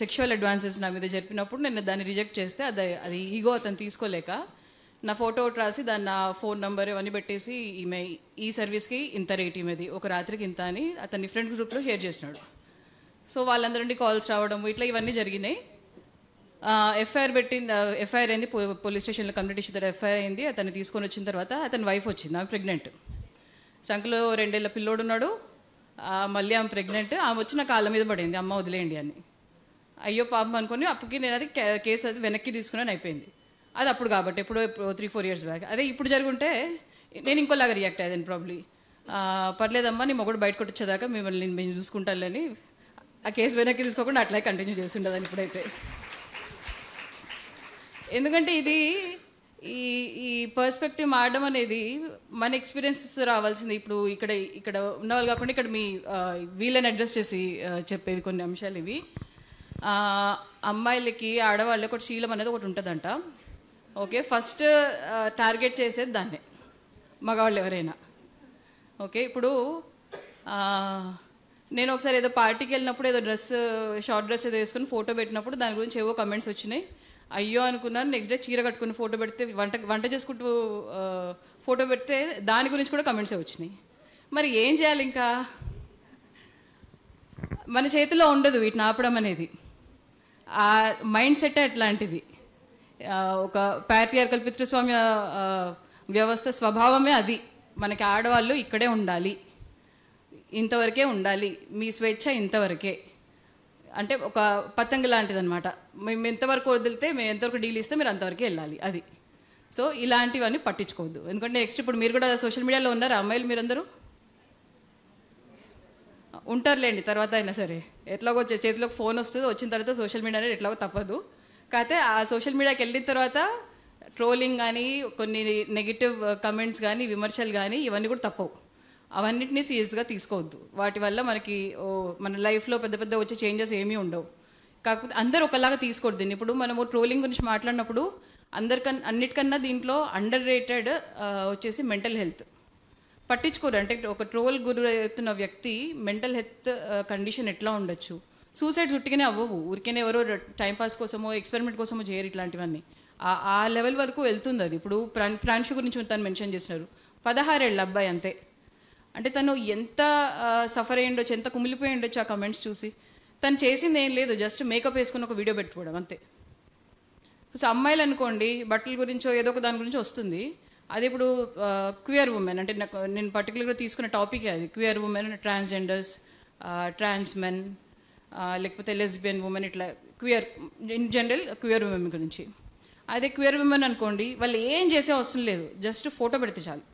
Sexual advances నా మీద జరిపినప్పుడు నేను దాన్ని రిజెక్ట్ చేస్తే అది ఈగో అతను తీసుకోలేక నా ఫోటో ఒకటి రాసి దాన్ని నా ఫోన్ నెంబర్ ఇవన్నీ పెట్టేసి ఈమె ఈ సర్వీస్కి ఇంత రేట్ ఈమెది, ఒక రాత్రికి ఇంత అని అతన్ని ఫ్రెండ్స్ గ్రూప్లో షేర్ చేసినాడు. సో వాళ్ళందరి కాల్స్ రావడం ఇట్లా ఇవన్నీ జరిగినాయి. ఎఫ్ఐఆర్ అయింది, పోలీస్ స్టేషన్లో కంప్లైంట్ ఇచ్చిన ఎఫ్ఐఆర్ అయింది. అతన్ని తీసుకొని వచ్చిన తర్వాత అతని వైఫ్ వచ్చింది, ఆమె ప్రెగ్నెంట్, సంఖ్యలో 2 ఏళ్ల పిల్లోడు ఉన్నాడు. మళ్ళీ ఆమె ప్రెగ్నెంట్. ఆమె వచ్చి నా కాళ్ళ మీద పడింది, అమ్మ వదిలేయండి అని. అయ్యో పాపం అనుకుని అప్పటికి నేను అది కేసు అది వెనక్కి తీసుకున్నాను, అయిపోయింది. అది అప్పుడు కాబట్టి ఎప్పుడో 3-4 years బ్యాక్. అదే ఇప్పుడు జరుగుంటే నేను ఇంకోలాగా రియాక్ట్ అయ్యాను ప్రాబ్లీ. పర్లేదమ్మా నీ మొగుడు బయటకు వచ్చేదాకా మిమ్మల్ని మేము చూసుకుంటానని ఆ కేసు వెనక్కి తీసుకోకుండా అట్లా కంటిన్యూ చేస్తుండదని ఇప్పుడైతే. ఎందుకంటే ఇది ఈ పర్స్పెక్టివ్ మారడం అనేది మన ఎక్స్పీరియన్సెస్ రావాల్సింది. ఇప్పుడు ఇక్కడ ఉన్నవాళ్ళు కాకుండా ఇక్కడ మీ వీళ్ళని అడ్రస్ చేసి చెప్పేవి కొన్ని అంశాలు ఇవి. అమ్మాయిలకి ఆడవాళ్ళకి ఒకటి శీలం అనేది ఒకటి ఉంటుందంట. ఓకే, ఫస్ట్ టార్గెట్ చేసేది దాన్నే మగవాళ్ళు ఎవరైనా. ఓకే, ఇప్పుడు నేను ఒకసారి ఏదో పార్టీకి వెళ్ళినప్పుడు ఏదో షార్ట్ డ్రెస్ ఏదో వేసుకుని ఫోటో పెట్టినప్పుడు దాని గురించి ఏవో కమెంట్స్ వచ్చినాయి. అయ్యో అనుకున్నాను. నెక్స్ట్ డే చీర కట్టుకుని ఫోటో పెడితే వంట చేసుకుంటూ ఫోటో పెడితే దాని గురించి కూడా కమెంట్సే వచ్చినాయి. మరి ఏం చేయాలి? ఇంకా మన చేతిలో ఉండదు వీటిని ఆపడం అనేది. ఆ మైండ్ సెట్ అట్లాంటిది. ఒక ప్యాట్రియార్కల్ పితృస్వామ్య వ్యవస్థ స్వభావమే అది. మనకి ఆడవాళ్ళు ఇక్కడే ఉండాలి, ఇంతవరకే ఉండాలి, మీ స్వేచ్ఛ ఇంతవరకే, అంటే ఒక పతంగి లాంటిది అనమాట. మేము ఎంతవరకు వదిలితే మేము ఎంతవరకు డీల్ ఇస్తే మీరు అంతవరకే వెళ్ళాలి అది. సో ఇలాంటివన్నీ పట్టించుకోవద్దు. ఎందుకంటే నెక్స్ట్ ఇప్పుడు మీరు కూడా సోషల్ మీడియాలో ఉన్నారు, అమ్మాయిలు మీరందరూ ఉంటారులేండి, తర్వాత అయినా సరే ఎట్లాగో చేతిలోకి ఫోన్ వస్తుంది, వచ్చిన తర్వాత సోషల్ మీడియా అనేది ఎట్లాగో తప్పదు. కాకపోతే ఆ సోషల్ మీడియాకి వెళ్ళిన తర్వాత ట్రోలింగ్ కానీ కొన్ని నెగిటివ్ కమెంట్స్ కానీ విమర్శలు కానీ ఇవన్నీ కూడా తప్పవు. అవన్నిటినీ సీరియస్గా తీసుకోవద్దు. వాటి వల్ల మనకి మన లైఫ్లో పెద్ద పెద్ద వచ్చే చేంజెస్ ఏమీ ఉండవు. కాకపోతే అందరూ ఒకలాగా తీసుకోవద్దు దీన్ని. ఇప్పుడు మనము ట్రోలింగ్ గురించి మాట్లాడినప్పుడు అన్నిటికన్నా దీంట్లో అండర్ రేటెడ్ వచ్చేసి మెంటల్ హెల్త్ పట్టించుకోరు. అంటే ఒక ట్రోల్ గురవుతున్న వ్యక్తి మెంటల్ హెల్త్ కండిషన్ ఎట్లా ఉండొచ్చు. సూసైడ్ చుట్టిగానే అవ్వవు, ఊరికేనే ఎవరో టైంపాస్ కోసమో ఎక్స్పెరిమెంట్ కోసమో చేయరు ఇట్లాంటివన్నీ. ఆ లెవెల్ వరకు వెళ్తుంది అది. ఇప్పుడు ప్రాంశు గురించి తను మెన్షన్ చేసినారు, 16 ఏళ్ళ అబ్బాయి అంతే. అంటే తను ఎంత సఫర్ అయ్యి ఉండొచ్చు, ఎంత కుమిలిపోయి ఉండొచ్చు ఆ కమెంట్స్ చూసి. తను చేసింది ఏం లేదు, జస్ట్ మేకప్ వేసుకుని ఒక వీడియో పెట్టుకోవడం అంతే. సో అమ్మాయిలు అనుకోండి బట్టల గురించో ఏదో ఒక దాని గురించి వస్తుంది. అది ఇప్పుడు క్వియర్ ఉమెన్, అంటే నేను పర్టికులర్గా తీసుకున్న టాపిక్ అది. Queer women, transgenders, trans men, లేకపోతే లెస్బియన్ ఉమెన్, ఇట్లా queer in general queer women గురించి. అదే క్వియర్ ఉమెన్ అనుకోండి, వాళ్ళు ఏం చేసే అవసరం లేదు, జస్ట్ ఫోటో పెడితే చాలు,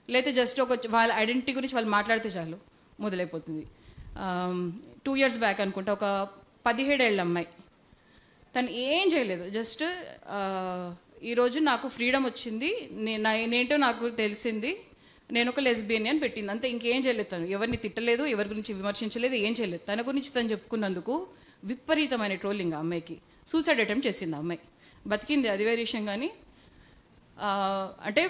లేకపోతే జస్ట్ వాళ్ళ ఐడెంటిటీ గురించి వాళ్ళు మాట్లాడితే చాలు, మొదలైపోతుంది. 2 years బ్యాక్ అనుకుంటా ఒక 17 ఏళ్ళ అమ్మాయి, తను ఏం చేయలేదు, జస్ట్ ఈరోజు నాకు ఫ్రీడమ్ వచ్చింది, నేనేంటో నాకు తెలిసింది, నేను ఒక లెస్బియన్ అని పెట్టింది అంతే. ఇంకేం చేయలేదు. తను ఎవరిని తిట్టలేదు, ఎవరి గురించి విమర్శించలేదు, ఏం చేయలేదు. తన గురించి తను చెప్పుకున్నందుకు విపరీతమైన ట్రోలింగ్. ఆ అమ్మాయికి సూసైడ్ అటెంప్ట్ చేసింది. ఆ అమ్మాయి బతికింది, అది వేరే విషయం. కానీ అంటే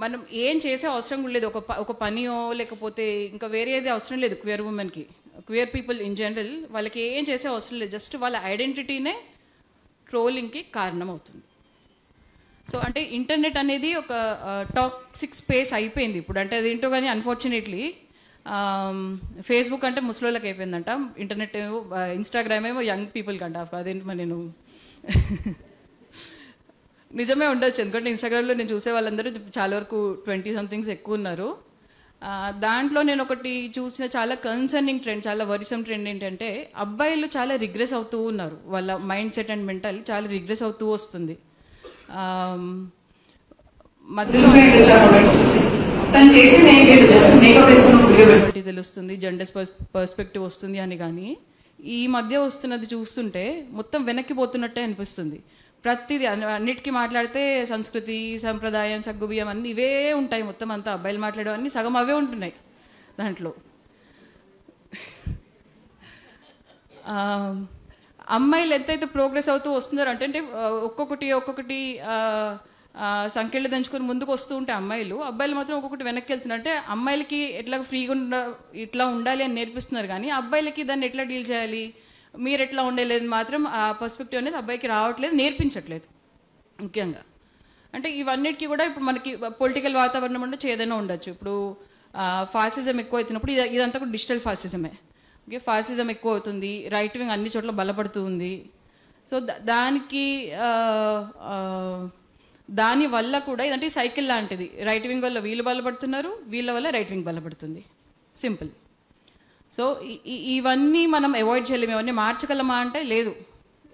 మనం ఏం చేసే అవసరం కూడా లేదు. ఒక పనియో లేకపోతే ఇంకా వేరే ఏది అవసరం లేదు. క్వియర్ ఉమెన్కి, క్వియర్ పీపుల్ ఇన్ జనరల్ వాళ్ళకి ఏం చేసే అవసరం లేదు. జస్ట్ వాళ్ళ ఐడెంటిటీనే ట్రోలింగ్కి కారణం అవుతుంది. సో అంటే ఇంటర్నెట్ అనేది ఒక టాక్సిక్ స్పేస్ అయిపోయింది ఇప్పుడు. అంటే అదేంటో కానీ అన్ఫార్చునేట్లీ ఫేస్బుక్ అంటే ముసలోళ్ళకి అయిపోయిందంట, ఇంటర్నెట్ ఏమో ఇన్స్టాగ్రామ్ ఏమో యంగ్ పీపుల్కి అంట. అదేంటి మరి నేను నిజమే ఉండొచ్చు, ఎందుకంటే ఇన్స్టాగ్రామ్లో నేను చూసే వాళ్ళందరూ చాలా వరకు 20-somethings ఎక్కువ ఉన్నారు. దాంట్లో నేను ఒకటి చూసిన చాలా కన్సర్నింగ్ ట్రెండ్, చాలా వరిసం ట్రెండ్ ఏంటంటే అబ్బాయిలు చాలా రిగ్రెస్ అవుతూ ఉన్నారు. వాళ్ళ మైండ్ సెట్ అండ్ మెంటల్ చాలా రిగ్రెస్ అవుతూ వస్తుంది. మధ్యలో తెలుస్తుంది, జెండర్ పర్స్పెక్టివ్ వస్తుంది అని. కానీ ఈ మధ్య వస్తున్నది చూస్తుంటే మొత్తం వెనక్కి పోతున్నట్టే అనిపిస్తుంది. ప్రతిదీ అన్నిటికీ మాట్లాడితే సంస్కృతి, సంప్రదాయం, సగ్గుబియ్యం అన్నీ ఇవే ఉంటాయి. మొత్తం అంతా అబ్బాయిలు మాట్లాడేవన్నీ సగం అవే ఉంటున్నాయి దాంట్లో. అమ్మాయిలు ఎంతైతే ప్రోగ్రెస్ అవుతూ వస్తున్నారో అంటే ఒక్కొక్కటి సంఖ్యలు దంచుకొని ముందుకు వస్తూ ఉంటే అబ్బాయిలు మాత్రం ఒక్కొక్కటి వెనక్కి వెళ్తున్నారు. అంటే అమ్మాయిలకి ఎట్లా ఫ్రీగా ఇట్లా ఉండాలి అని నేర్పిస్తున్నారు, కానీ అబ్బాయిలకి దాన్ని ఎట్లా డీల్ చేయాలి, మీరు ఎట్లా ఉండేలేదు మాత్రం ఆ పర్స్పెక్టివ్ అనేది అబ్బాయికి రావట్లేదు, నేర్పించట్లేదు ముఖ్యంగా. అంటే ఇవన్నిటికీ కూడా ఇప్పుడు మనకి పొలిటికల్ వాతావరణం ఉంటే ఏదైనా ఉండొచ్చు. ఇప్పుడు ఫాసిజం ఎక్కువ అవుతున్నప్పుడు ఇదంతా కూడా డిజిటల్ ఫాసిజమే. ఓకే, ఫాసిజం ఎక్కువ అవుతుంది, రైట్ వింగ్ అన్ని చోట్ల బలపడుతూ ఉంది. సో దాని వల్ల కూడా ఇదంటే సైకిల్ లాంటిది. రైట్ వింగ్ వల్ల వీళ్ళు బలపడుతున్నారు, వీళ్ళ వల్ల రైట్ వింగ్ బలపడుతుంది, సింపుల్. సో ఇవన్నీ మనం అవాయిడ్ చేయలేము. ఇవన్నీ మార్చగలమా అంటే లేదు,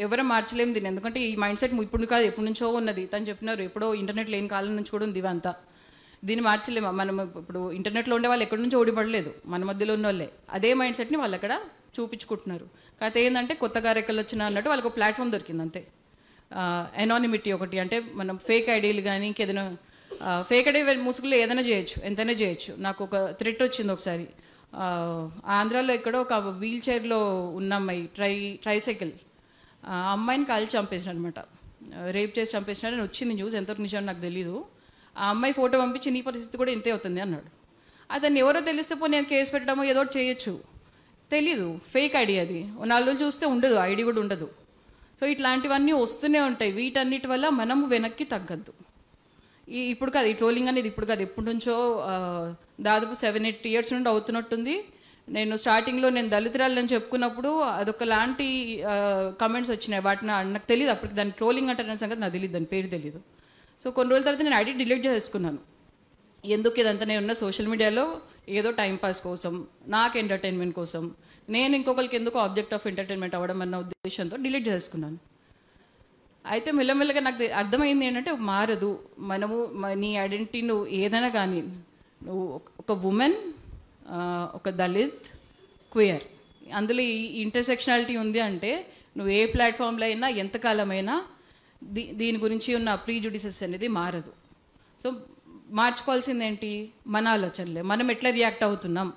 ఎవరూ మార్చలేము దీన్ని. ఎందుకంటే ఈ మైండ్ సెట్ ఇప్పుడు కాదు, ఎప్పటి నుంచో ఉన్నది. తను చెప్పినారు ఎప్పుడో ఇంటర్నెట్ లేని కాలం నుంచి కూడా ఉంది ఇవంతా. దీన్ని మార్చలేము మనం. ఇప్పుడు ఇంటర్నెట్లో ఉండే వాళ్ళు ఎక్కడి నుంచి ఓడిపడలేదు, మన మధ్యలో ఉన్న వాళ్ళే అదే మైండ్ సెట్ని వాళ్ళు అక్కడ చూపించుకుంటున్నారు. కాకపోతే ఏంటంటే కొత్తగా రెక్కలు వచ్చినా అన్నట్టు వాళ్ళకి ఒక ప్లాట్ఫామ్ దొరికింది అంతే. ఎనానిమిటీ ఒకటి, అంటే మనం ఫేక్ ఐడీలు కానీ ఇంకేదైనా ఫేక్ ఐడీ ముసుగులో ఏదైనా చేయొచ్చు, ఎంతైనా చేయొచ్చు. నాకు ఒక థ్రెట్ వచ్చింది ఒకసారి. ఆంధ్రాలో ఎక్కడో ఒక వీల్ చైర్లో ఉన్న అమ్మాయి, ట్రైసైకిల్ అమ్మాయిని కాల్చి చంపేసినాడు అనమాట, రేప్ చేసి చంపేసినాడని వచ్చింది న్యూస్. ఎంతవరకు నిజం నాకు తెలీదు. ఆ అమ్మాయి ఫోటో పంపించి నీ పరిస్థితి కూడా ఇంతే అవుతుంది అన్నాడు. అతన్ని ఎవరో తెలిస్తే పో నేను కేసు పెట్టడమో ఏదో చేయొచ్చు, తెలీదు, ఫేక్ ఐడి అది. 4 రోజులు చూస్తే ఉండదు, ఐడి కూడా ఉండదు. సో ఇట్లాంటివన్నీ వస్తూనే ఉంటాయి. వీటన్నిటి వల్ల మనము వెనక్కి తగ్గద్దు. ఇప్పుడు కాదు ఈ ట్రోలింగ్ అనేది, ఇప్పుడు కాదు, ఎప్పటి నుంచో దాదాపు 7-8 years నుండి అవుతున్నట్టుంది. నేను స్టార్టింగ్లో నేను దళితురాలని చెప్పుకున్నప్పుడు అదొకలాంటి కమెంట్స్ వచ్చినాయి. వాటిని నాకు తెలియదు అప్పటికి దాన్ని ట్రోలింగ్ అంటారనే సంగతి నాకు తెలియదు, దాని పేరు తెలియదు. సో కొన్ని రోజుల తర్వాత నేను ఐడి డిలీట్ చేసుకున్నాను. ఎందుకు ఇదంతా నేను ఉన్న సోషల్ మీడియాలో ఏదో టైంపాస్ కోసం, నాకు ఎంటర్టైన్మెంట్ కోసం, నేను ఇంకొకరికి ఎందుకు ఆబ్జెక్ట్ ఆఫ్ ఎంటర్టైన్మెంట్ అవ్వడం అన్న ఉద్దేశంతో డిలీట్ చేసుకున్నాను. అయితే మెల్లమెల్లగా నాకు అర్థమైంది ఏంటంటే మారదు. మనము నీ ఐడెంటిటీ నువ్వు ఏదైనా కానీ, నువ్వు ఒక ఉమెన్, ఒక దళిత్, క్వియర్, అందులో ఈ ఇంటర్సెక్షనాలిటీ ఉంది అంటే నువ్వు ఏ ప్లాట్ఫామ్లో అయినా ఎంతకాలమైనా దీని గురించి ఉన్న ప్రీజుడిసెస్ అనేది మారదు. సో మార్చుకోవాల్సింది ఏంటి, మన ఆలోచనలే, మనం ఎట్లా రియాక్ట్ అవుతున్నాం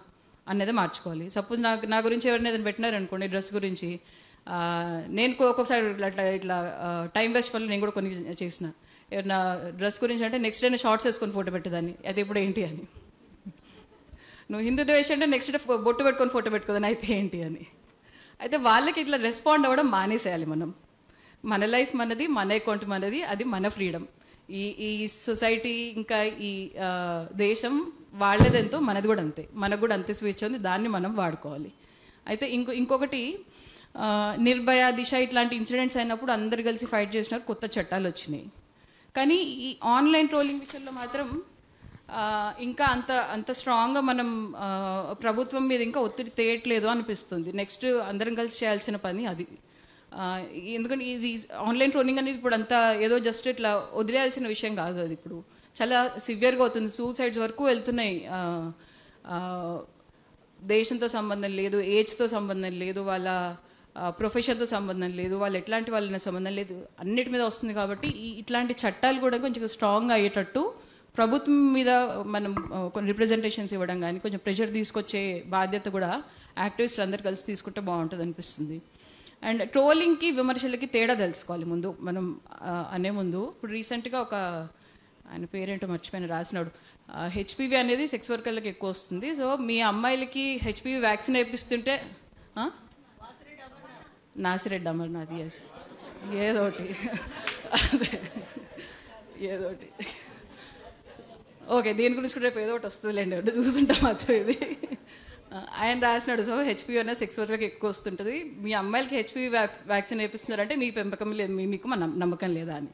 అనేది మార్చుకోవాలి. సపోజ్ నా గురించి ఎవరైనా ఏదైనా పెట్టినారనుకోండి డ్రెస్ గురించి, నేను ఒక్కొక్కసారి ఇట్లా టైం వేస్ట్ వల్ల నేను కూడా కొన్ని చేసిన. నా డ్రెస్ గురించి అంటే నెక్స్ట్ డే షార్ట్స్ వేసుకొని ఫోటో పెట్టేదాన్ని, అది ఇప్పుడు ఏంటి అని. నువ్వు హిందూ ద్వేషం అంటే నెక్స్ట్ డే బొట్టు పెట్టుకొని ఫోటో పెట్టుకోదాన్ని, అయితే ఏంటి అని. అయితే వాళ్ళకి ఇట్లా రెస్పాండ్ అవ్వడం మానేసేయాలి మనం. మన లైఫ్ మనది, మన అకౌంట్ మనది, అది మన ఫ్రీడమ్. ఈ సొసైటీ ఇంకా ఈ దేశం వాళ్ళదెంతో మనది కూడా అంతే, మనకు కూడా అంతే స్వేచ్ఛ ఉంది, దాన్ని మనం వాడుకోవాలి. అయితే ఇంకొకటి, నిర్భయ, దిశ ఇట్లాంటి ఇన్సిడెంట్స్ అయినప్పుడు అందరు కలిసి ఫైట్ చేసినారు, కొత్త చట్టాలు వచ్చినాయి. కానీ ఈ ఆన్లైన్ ట్రోలింగ్ విషయంలో మాత్రం ఇంకా అంత స్ట్రాంగ్గా మనం ప్రభుత్వం మీద ఇంకా ఒత్తిడి తేయట్లేదు అనిపిస్తుంది. నెక్స్ట్ అందరం కలిసి చేయాల్సిన పని అది. ఎందుకంటే ఇది ఆన్లైన్ ట్రోలింగ్ అనేది ఇప్పుడు అంతా ఏదో జస్ట్ ఇట్లా వదిలేయాల్సిన విషయం కాదు, అది ఇప్పుడు చాలా సివియర్గా అవుతుంది. సూసైడ్స్ వరకు వెళ్తున్నాయి. దేశంతో సంబంధం లేదు, ఏజ్తో సంబంధం లేదు, వాళ్ళ ప్రొఫెషన్తో సంబంధం లేదు, వాళ్ళు ఎట్లాంటి వాళ్ళని సంబంధం లేదు, అన్నిటి మీద వస్తుంది. కాబట్టి ఇట్లాంటి చట్టాలు కూడా కొంచెం స్ట్రాంగ్గా అయ్యేటట్టు ప్రభుత్వం మీద మనం కొన్ని రిప్రజెంటేషన్స్ ఇవ్వడం కానీ కొంచెం ప్రెషర్ తీసుకొచ్చే బాధ్యత కూడా యాక్టివిస్టులు అందరూ కలిసి తీసుకుంటే బాగుంటుంది అనిపిస్తుంది. అండ్ ట్రోలింగ్కి విమర్శలకి తేడా తెలుసుకోవాలి ముందు మనం అనే ముందు. ఇప్పుడు రీసెంట్గా ఒక ఆయన పేరేంటో మర్చిపోయిన రాసినాడు, హెచ్పివి అనేది సెక్స్ వర్కర్లకు ఎక్కువ వస్తుంది. సో మీ అమ్మాయిలకి HPV vaccine వేపిస్తుంటే, Nasireddy Amarnath, yes, ఏదోటి ఏదోటి ఓకే, దీని గురించి కూడా రేపు ఏదో ఒకటి వస్తుందిలేండి, అంటే చూస్తుంటాం మాత్రం. ఇది ఆయన రాసినాడు. సో హెచ్పివి అనేది సెక్స్ వర్కర్కి ఎక్కువ వస్తుంటుంది, మీ అమ్మాయిలకి హెచ్పివి వ్యాక్సిన్ వేపిస్తున్నారంటే మీ పెంపకం లేదు, మీకు నమ్మకం లేదా అని.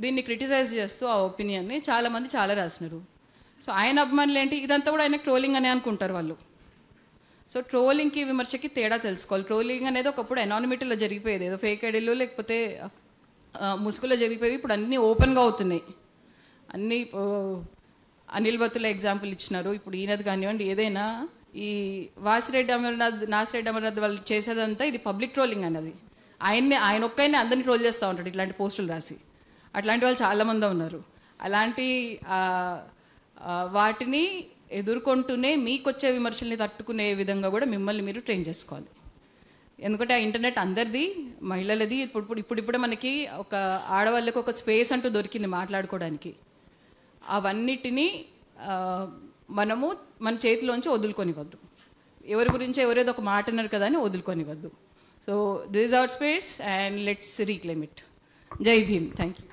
దీన్ని క్రిటిసైజ్ చేస్తూ ఆ ఒపీనియన్ని చాలామంది చాలా రాసినారు. సో ఆయన అభిమానులు ఏంటి, ఇదంతా కూడా ఆయన ట్రోలింగ్ అనే అనుకుంటారు వాళ్ళు. సో ట్రోలింగ్కి విమర్శకి తేడా తెలుసుకోవాలి. ట్రోలింగ్ అనేది ఒకప్పుడు ఎనానిమిటీలో జరిగిపోయేది, ఏదో ఫేక్ ఐడీలో లేకపోతే ముసుగులో జరిగిపోయి, ఇప్పుడు అన్నీ ఓపెన్గా అవుతున్నాయి. అన్నీ అనిల్ బత్తుల ఎగ్జాంపుల్ ఇచ్చినారు. ఇప్పుడు ఈయనది కానివ్వండి, ఏదైనా ఈ నాసిరెడ్డి అమర్నాథ్ వాళ్ళు చేసేదంతా ఇది పబ్లిక్ ట్రోలింగ్ అన్నది. ఆయన ఒక్కైనా అందరినీ ట్రోల్ చేస్తూ ఉంటాడు ఇట్లాంటి పోస్టులు రాసి. అట్లాంటి వాళ్ళు చాలామంది ఉన్నారు. అలాంటి వాటిని ఎదుర్కొంటూనే మీకు వచ్చే విమర్శల్ని తట్టుకునే విధంగా కూడా మిమ్మల్ని మీరు ట్రైన్ చేసుకోవాలి. ఎందుకంటే ఆ ఇంటర్నెట్ అందరిది, మహిళలది. ఇప్పుడిప్పుడే మనకి ఒక ఆడవాళ్ళకి ఒక స్పేస్ అంటూ దొరికింది మాట్లాడుకోవడానికి. అవన్నిటినీ మనము మన చేతిలోంచి వదులుకొనివద్దు. ఎవరి గురించి ఎవరేదో ఒక మాట అన్నారు కదా అని వదులుకొనివ్వద్దు. So this is our space and let's reclaim it. Jai Bhim. Thank you.